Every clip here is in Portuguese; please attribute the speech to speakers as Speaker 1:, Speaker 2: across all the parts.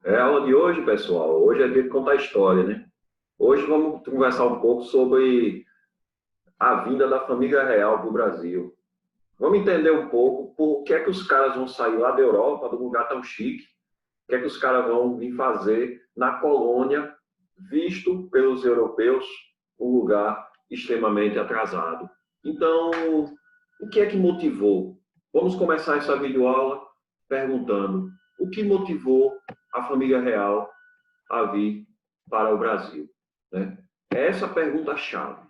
Speaker 1: É a aula de hoje, pessoal. Hoje é dia de contar história, né? Hoje vamos conversar um pouco sobre a vinda da família real para o Brasil. Vamos entender um pouco por que é que os caras vão sair lá da Europa, de um lugar tão chique, o que é que os caras vão vir fazer na colônia, visto pelos europeus um lugar extremamente atrasado. Então, o que é que motivou? Vamos começar essa videoaula perguntando o que motivou a família real a vir para o Brasil? Né? É essa pergunta-chave.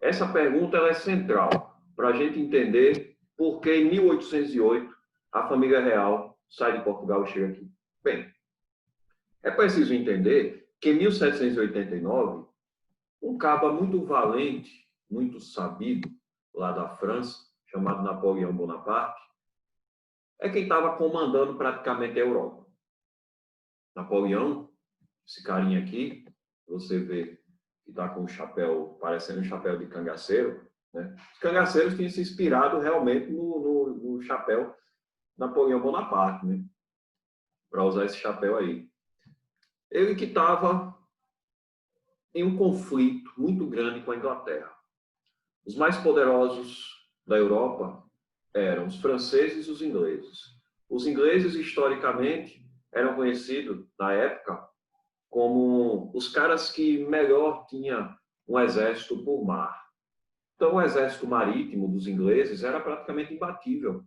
Speaker 1: Essa pergunta ela é central para a gente entender por que em 1808 a família real sai de Portugal e chega aqui. Bem, é preciso entender que em 1789, um caba muito valente, muito sabido, lá da França, chamado Napoleão Bonaparte, é quem estava comandando praticamente a Europa. Napoleão, esse carinha aqui, você vê que está com um chapéu, parecendo um chapéu de cangaceiro, né? Os cangaceiros tinham se inspirado realmente no chapéu Napoleão Bonaparte, né? Para usar esse chapéu aí. Ele que estava em um conflito muito grande com a Inglaterra. Os mais poderosos da Europa eram os franceses e os ingleses. Os ingleses, historicamente, eram conhecidos, na época, como os caras que melhor tinham um exército por mar. Então, o exército marítimo dos ingleses era praticamente imbatível.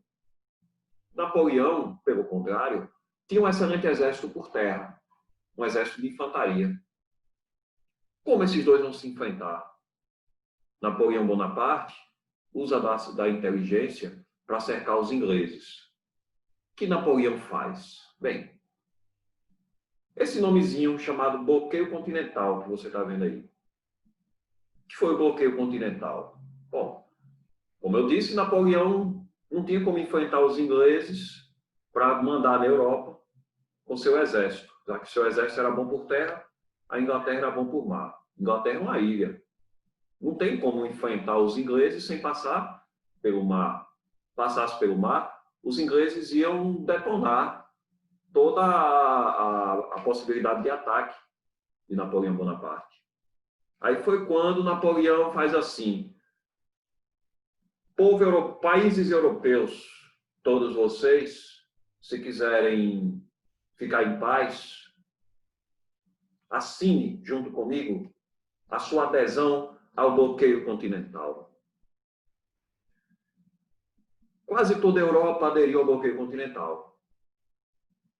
Speaker 1: Napoleão, pelo contrário, tinha um excelente exército por terra, um exército de infantaria. Como esses dois vão se enfrentar? Napoleão Bonaparte usa da inteligência para cercar os ingleses. O que Napoleão faz? Bem, esse nomezinho chamado bloqueio continental que você está vendo aí. O que foi o bloqueio continental? Bom, como eu disse, Napoleão não tinha como enfrentar os ingleses para mandar na Europa com seu exército, já que seu exército era bom por terra, a Inglaterra era bom por mar. A Inglaterra é uma ilha. Não tem como enfrentar os ingleses sem passar pelo mar. Passasse pelo mar, os ingleses iam detonar toda a possibilidade de ataque de Napoleão Bonaparte. Aí foi quando Napoleão faz assim: países europeus, todos vocês, se quiserem ficar em paz, assine junto comigo a sua adesão ao bloqueio continental. Quase toda a Europa aderiu ao bloqueio continental.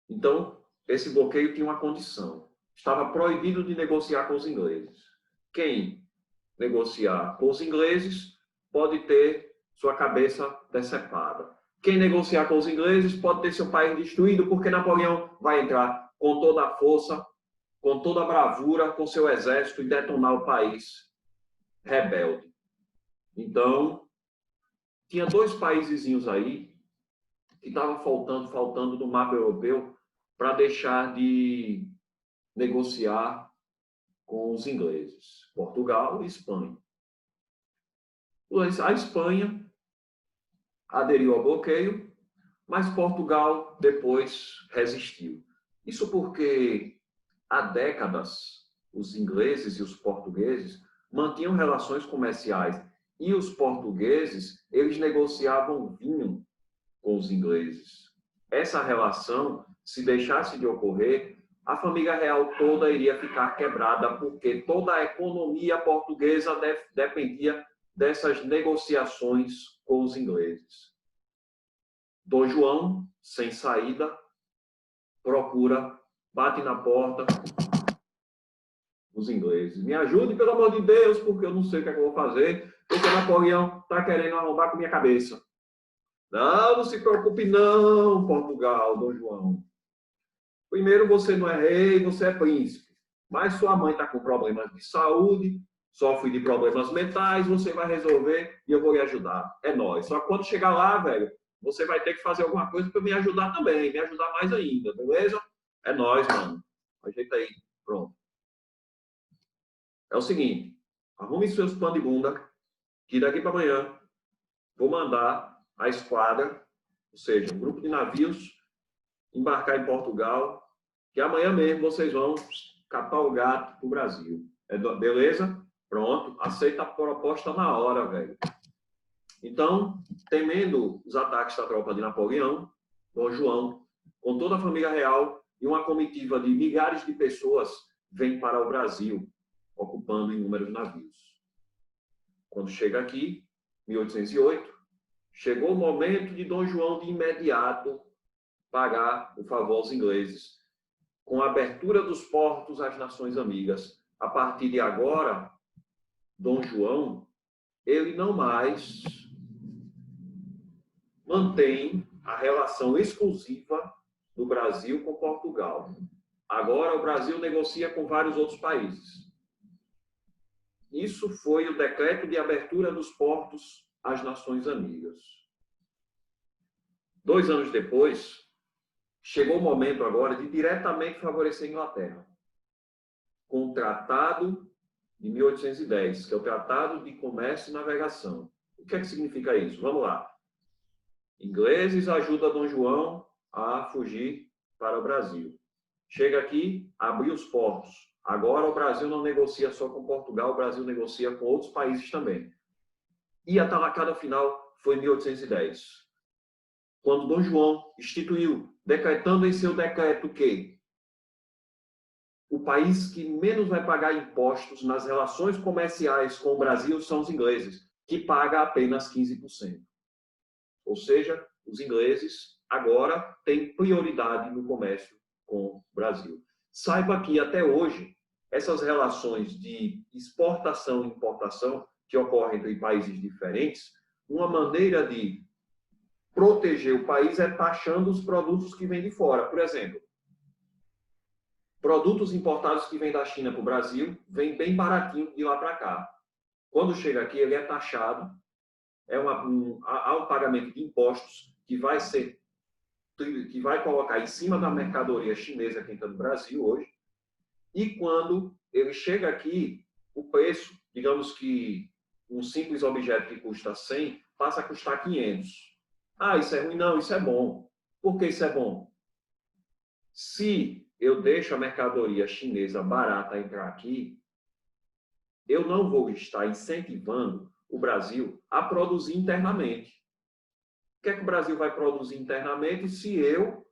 Speaker 1: Então, esse bloqueio tinha uma condição: estava proibido de negociar com os ingleses. Quem negociar com os ingleses pode ter sua cabeça decepada. Quem negociar com os ingleses pode ter seu país destruído, porque Napoleão vai entrar com toda a força, com toda a bravura, com seu exército e detonar o país rebelde. Então, tinha dois paísezinhos aí que estavam faltando no mapa europeu para deixar de negociar com os ingleses: Portugal e Espanha. A Espanha aderiu ao bloqueio, mas Portugal depois resistiu. Isso porque há décadas os ingleses e os portugueses mantinham relações comerciais, e os portugueses, eles negociavam vinho com os ingleses. Essa relação, se deixasse de ocorrer, a família real toda iria ficar quebrada, porque toda a economia portuguesa dependia dessas negociações com os ingleses. Dom João, sem saída, procura, bate na porta dos ingleses: me ajude, pelo amor de Deus, porque eu não sei o que é que eu vou fazer, porque Napoleão está querendo arrombar com minha cabeça. Não, não se preocupe não, Portugal, Dom João. Primeiro, você não é rei, você é príncipe. Mas sua mãe está com problemas de saúde, sofre de problemas mentais, você vai resolver e eu vou lhe ajudar. É nóis. Só que quando chegar lá, velho, você vai ter que fazer alguma coisa para me ajudar também, me ajudar mais ainda, beleza? É nóis, mano. Ajeita aí. Pronto. É o seguinte, arrume seus pano de bunda, que daqui para amanhã vou mandar a esquadra, ou seja, um grupo de navios, embarcar em Portugal que amanhã mesmo vocês vão capar o gato para o Brasil. Beleza? Pronto, aceita a proposta na hora, velho. Então, temendo os ataques da tropa de Napoleão, Dom João, com toda a família real e uma comitiva de milhares de pessoas, vem para o Brasil, ocupando inúmeros navios. Quando chega aqui, 1808, chegou o momento de Dom João, de imediato, pagar o favor aos ingleses, com a abertura dos portos às nações amigas. A partir de agora, Dom João, ele não mais mantém a relação exclusiva do Brasil com Portugal. Agora o Brasil negocia com vários outros países. Isso foi o decreto de abertura dos portos às nações amigas. 2 anos depois, chegou o momento agora de diretamente favorecer a Inglaterra, com o Tratado de 1810, que é o Tratado de Comércio e Navegação. O que é que significa isso? Vamos lá. Ingleses ajudam Dom João a fugir para o Brasil. Chega aqui, abriu os portos. Agora o Brasil não negocia só com Portugal, o Brasil negocia com outros países também. E a talacada final foi em 1810, quando Dom João instituiu, decretando em seu decreto que o país que menos vai pagar impostos nas relações comerciais com o Brasil são os ingleses, que pagam apenas 15%. Ou seja, os ingleses agora têm prioridade no comércio com o Brasil. Saiba que, até hoje, essas relações de exportação e importação que ocorrem entre países diferentes, uma maneira de proteger o país é taxando os produtos que vêm de fora. Por exemplo, produtos importados que vêm da China para o Brasil, vêm bem baratinho de lá para cá. Quando chega aqui, ele é taxado, há um pagamento de impostos que vai colocar em cima da mercadoria chinesa que entra no Brasil hoje, e quando ele chega aqui, o preço, digamos que um simples objeto que custa 100, passa a custar 500. Ah, isso é ruim? Não, isso é bom. Por que isso é bom? Se eu deixo a mercadoria chinesa barata entrar aqui, eu não vou estar incentivando o Brasil a produzir internamente. O que é que o Brasil vai produzir internamente se eu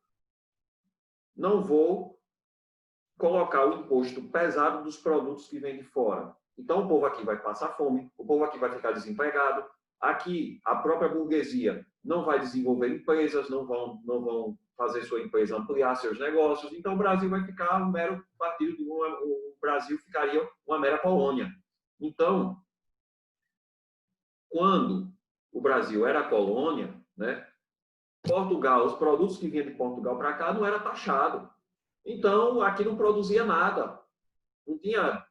Speaker 1: não vou colocar o imposto pesado dos produtos que vêm de fora? Então, o povo aqui vai passar fome, o povo aqui vai ficar desempregado, aqui a própria burguesia não vai desenvolver empresas, não vão fazer sua empresa ampliar seus negócios, então o Brasil vai ficar um mero partido, o Brasil ficaria uma mera colônia. Então, quando o Brasil era colônia, né, Portugal, os produtos que vinham de Portugal para cá não era taxado. Então, aqui não produzia nada. Não tinha,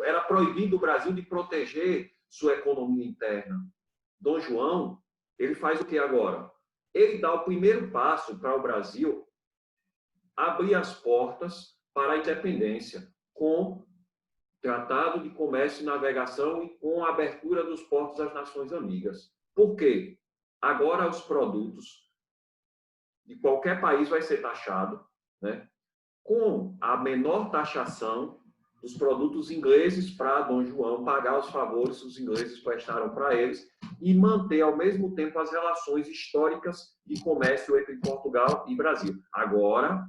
Speaker 1: era proibido o Brasil de proteger sua economia interna. Dom João, ele faz o que agora? Ele dá o primeiro passo para o Brasil abrir as portas para a independência, com Tratado de Comércio e Navegação e com a abertura dos portos às nações amigas. Por quê? Agora os produtos de qualquer país vai ser taxado, né, com a menor taxação dos produtos ingleses para Dom João pagar os favores que os ingleses prestaram para eles e manter, ao mesmo tempo, as relações históricas de comércio entre Portugal e Brasil. Agora,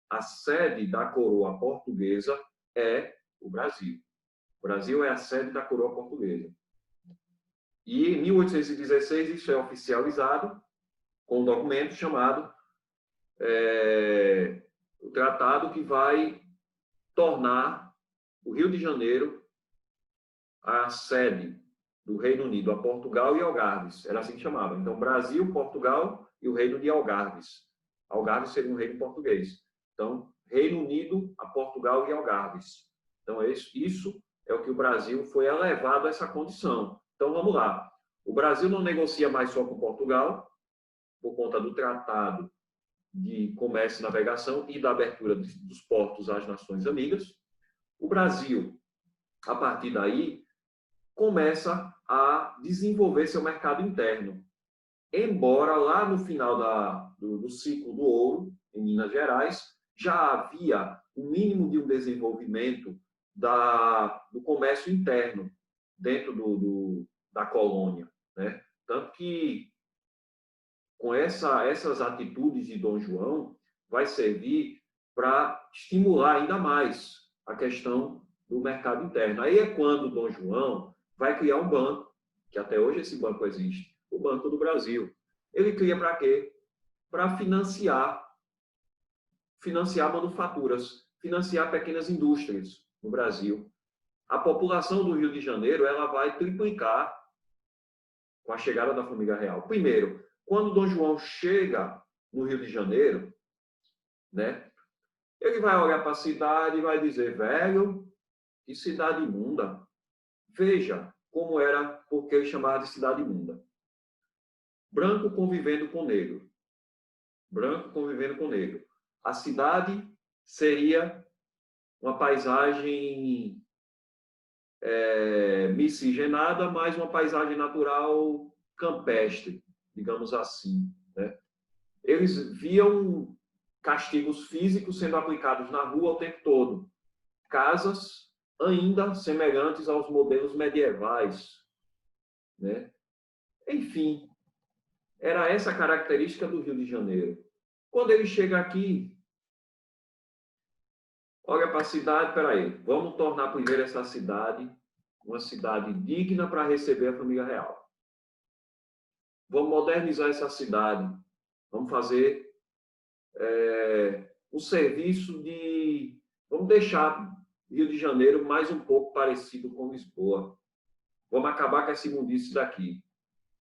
Speaker 1: a sede da coroa portuguesa é o Brasil. O Brasil é a sede da coroa portuguesa. E em 1816 isso é oficializado com um documento chamado o tratado que vai tornar o Rio de Janeiro a sede do Reino Unido a Portugal e Algarves. Era assim que chamava. Então, Brasil, Portugal e o Reino de Algarves. Algarves seria um reino português. Então, Reino Unido a Portugal e Algarves. Então, isso é o que o Brasil foi elevado a essa condição. Então, vamos lá. O Brasil não negocia mais só com Portugal, por conta do Tratado de Comércio e Navegação e da abertura dos portos às nações amigas. O Brasil, a partir daí, começa a desenvolver seu mercado interno. Embora lá no final do ciclo do ouro, em Minas Gerais, já havia um mínimo de um desenvolvimento do comércio interno dentro da colônia, né? Tanto que, com essas atitudes de Dom João, vai servir para estimular ainda mais a questão do mercado interno. Aí é quando Dom João vai criar um banco, que até hoje esse banco existe, o Banco do Brasil. Ele cria para quê? Para financiar manufaturas, financiar pequenas indústrias no Brasil. A população do Rio de Janeiro ela vai triplicar com a chegada da família real. Primeiro, quando Dom João chega no Rio de Janeiro, né, ele vai olhar para a cidade e vai dizer: velho, que cidade imunda. Veja como era, porque ele chamava de cidade imunda. Branco convivendo com negro. Branco convivendo com negro. A cidade seria uma paisagem miscigenada, mas uma paisagem natural campestre, digamos assim, né? Eles viam castigos físicos sendo aplicados na rua o tempo todo. Casas ainda semelhantes aos modelos medievais, né? Enfim, era essa a característica do Rio de Janeiro. Quando ele chega aqui, olha para a cidade, peraí, vamos tornar primeiro essa cidade uma cidade digna para receber a família real. Vamos modernizar essa cidade. Vamos fazer um serviço de... Vamos deixar Rio de Janeiro mais um pouco parecido com Lisboa. Vamos acabar com essa imundície daqui.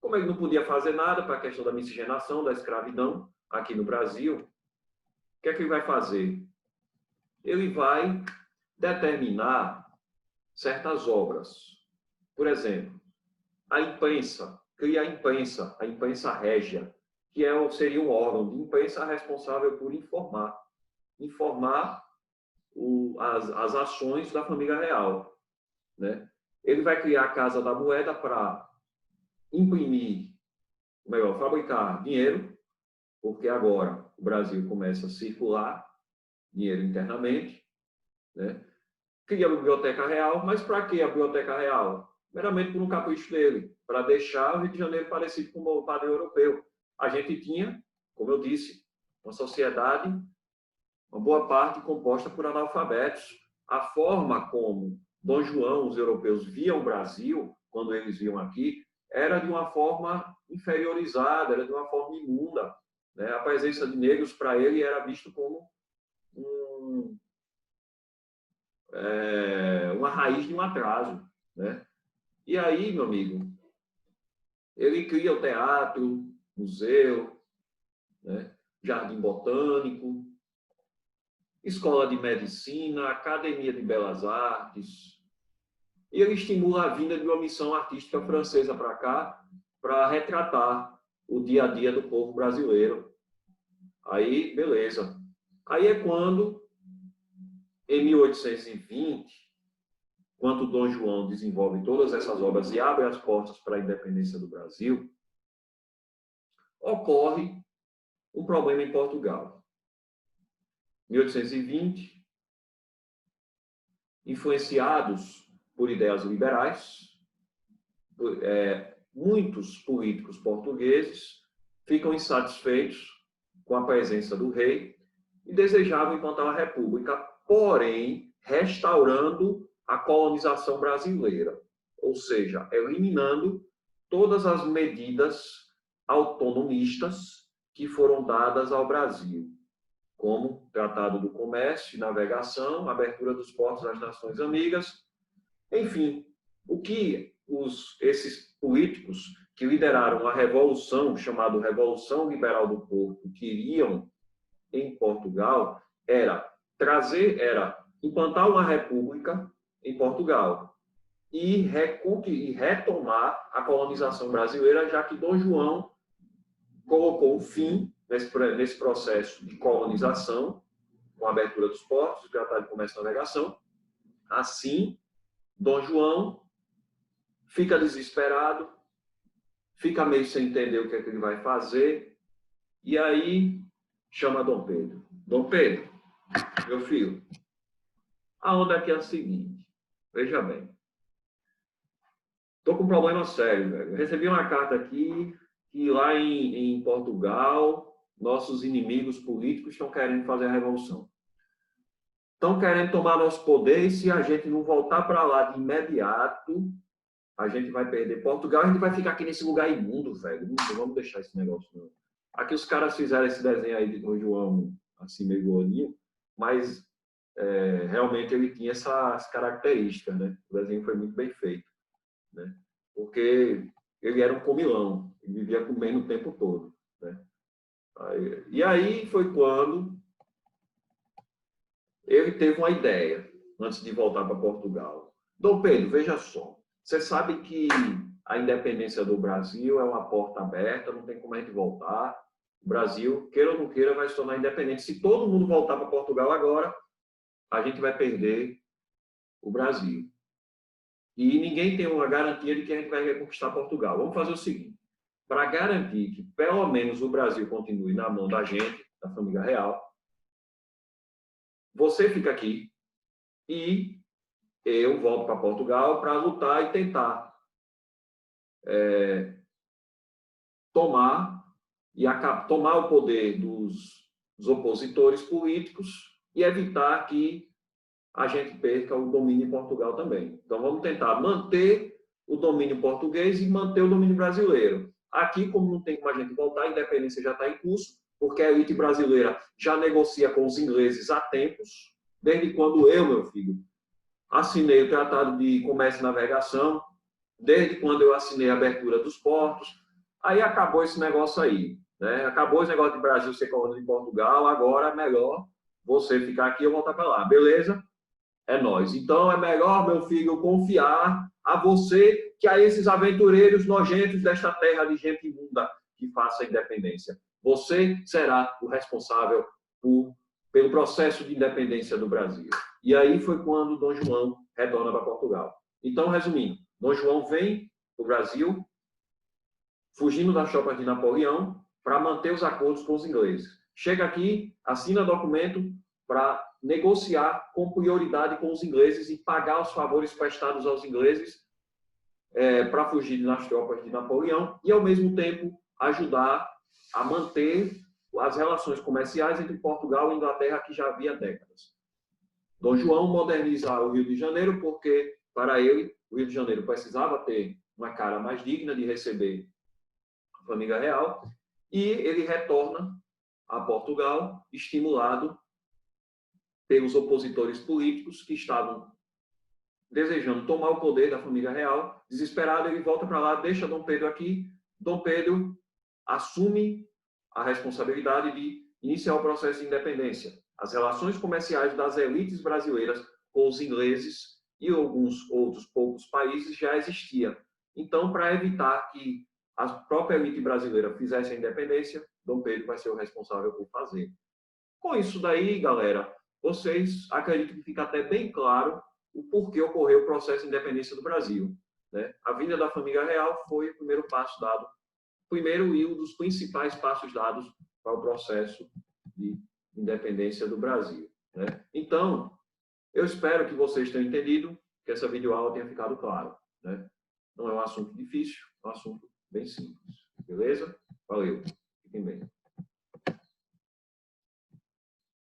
Speaker 1: Como ele não podia fazer nada para a questão da miscigenação, da escravidão aqui no Brasil, o que é que ele vai fazer? Ele vai determinar certas obras. Por exemplo, a imprensa, cria a imprensa régia, que seria um órgão de imprensa responsável por informar as ações da família real, né? Ele vai criar a Casa da Moeda para fabricar dinheiro, porque agora o Brasil começa a circular dinheiro internamente, né? Cria a Biblioteca Real, mas para que a Biblioteca Real? Meramente por um capricho dele, para deixar o Rio de Janeiro parecido com o padrão europeu. A gente tinha, como eu disse, uma sociedade, uma boa parte composta por analfabetos. A forma como Dom João, os europeus, viam o Brasil, quando eles viam aqui, era de uma forma inferiorizada, era de uma forma imunda, né? A presença de negros, para ele, era visto como uma raiz de um atraso, né? E aí, meu amigo, ele cria o teatro, museu, né? Jardim Botânico, escola de medicina, academia de belas artes, e ele estimula a vinda de uma missão artística francesa para cá, para retratar o dia a dia do povo brasileiro. Aí, beleza. Aí é quando, em 1820, quando Dom João desenvolve todas essas obras e abre as portas para a independência do Brasil, ocorre um problema em Portugal. 1820, influenciados por ideias liberais, muitos políticos portugueses ficam insatisfeitos com a presença do rei e desejavam implantar uma república, porém restaurando a colonização brasileira, ou seja, eliminando todas as medidas autonomistas que foram dadas ao Brasil, como Tratado do Comércio e Navegação, abertura dos portos às nações amigas, enfim, o que esses políticos que lideraram a revolução, chamada Revolução Liberal do Porto, queriam em Portugal, era implantar uma república em Portugal e retomar a colonização brasileira, já que Dom João colocou um fim nesse processo de colonização, com a abertura dos portos, o Tratado de Comércio e Navegação. Assim, Dom João fica desesperado, fica meio sem entender o que é que ele vai fazer, e aí chama Dom Pedro. Dom Pedro, Meu filho, a onda aqui é a seguinte. Veja bem. Estou com um problema sério, velho. Eu recebi uma carta aqui que lá em Portugal, nossos inimigos políticos estão querendo fazer a revolução. Estão querendo tomar nosso poder e se a gente não voltar para lá de imediato, a gente vai perder Portugal, a gente vai ficar aqui nesse lugar imundo, velho. Não vamos deixar esse negócio, não. Aqui os caras fizeram esse desenho aí de Dom João, assim, meio gordinho, mas realmente ele tinha essas características, né? O desenho foi muito bem feito, né? Porque ele era um comilão, ele vivia comendo o tempo todo, né? E aí foi quando ele teve uma ideia, antes de voltar para Portugal. Dom Pedro, veja só, você sabe que a independência do Brasil é uma porta aberta, não tem como a gente voltar. O Brasil, queira ou não queira, vai se tornar independente. Se todo mundo voltar para Portugal agora, a gente vai perder o Brasil. E ninguém tem uma garantia de que a gente vai reconquistar Portugal. Vamos fazer o seguinte, para garantir que pelo menos o Brasil continue na mão da gente, da família real, você fica aqui e eu volto para Portugal para lutar e tentar tomar o poder dos opositores políticos e evitar que a gente perca o domínio em Portugal também. Então, vamos tentar manter o domínio português e manter o domínio brasileiro. Aqui, como não tem como a gente voltar, a independência já está em curso, porque a elite brasileira já negocia com os ingleses há tempos, desde quando eu, meu filho, assinei o Tratado de Comércio e Navegação, desde quando eu assinei a abertura dos portos. Aí acabou esse negócio aí, né? Acabou esse negócio de Brasil ser colônia de Portugal, agora é melhor você ficar aqui e eu voltar para lá, beleza? É nós. Então é melhor, meu filho, confiar a você que a esses aventureiros nojentos desta terra de gente imunda que faça a independência. Você será o responsável pelo processo de independência do Brasil. E aí foi quando Dom João retorna para Portugal. Então, resumindo, Dom João vem para o Brasil, fugindo das tropas de Napoleão, para manter os acordos com os ingleses. Chega aqui, assina documento para negociar com prioridade com os ingleses e pagar os favores prestados aos ingleses para fugir das tropas de Napoleão e, ao mesmo tempo, ajudar a manter as relações comerciais entre Portugal e Inglaterra, que já havia décadas. Dom João moderniza o Rio de Janeiro porque, para ele, o Rio de Janeiro precisava ter uma cara mais digna de receber a família real e ele retorna a Portugal, estimulado pelos opositores políticos que estavam desejando tomar o poder da família real. Desesperado, ele volta para lá, deixa Dom Pedro aqui. Dom Pedro assume a responsabilidade de iniciar o processo de independência. As relações comerciais das elites brasileiras com os ingleses e alguns outros poucos países já existiam. Então, para evitar que a própria elite brasileira fizesse a independência, Dom Pedro vai ser o responsável por fazer. Com isso daí, galera, vocês acreditam que fica até bem claro o porquê ocorreu o processo de independência do Brasil, né? A vinda da família real foi o primeiro passo dado, primeiro e um dos principais passos dados para o processo de independência do Brasil, né? Então, eu espero que vocês tenham entendido, que essa videoaula tenha ficado claro, né? Não é um assunto difícil, é um assunto bem simples, beleza? Valeu, fiquem bem.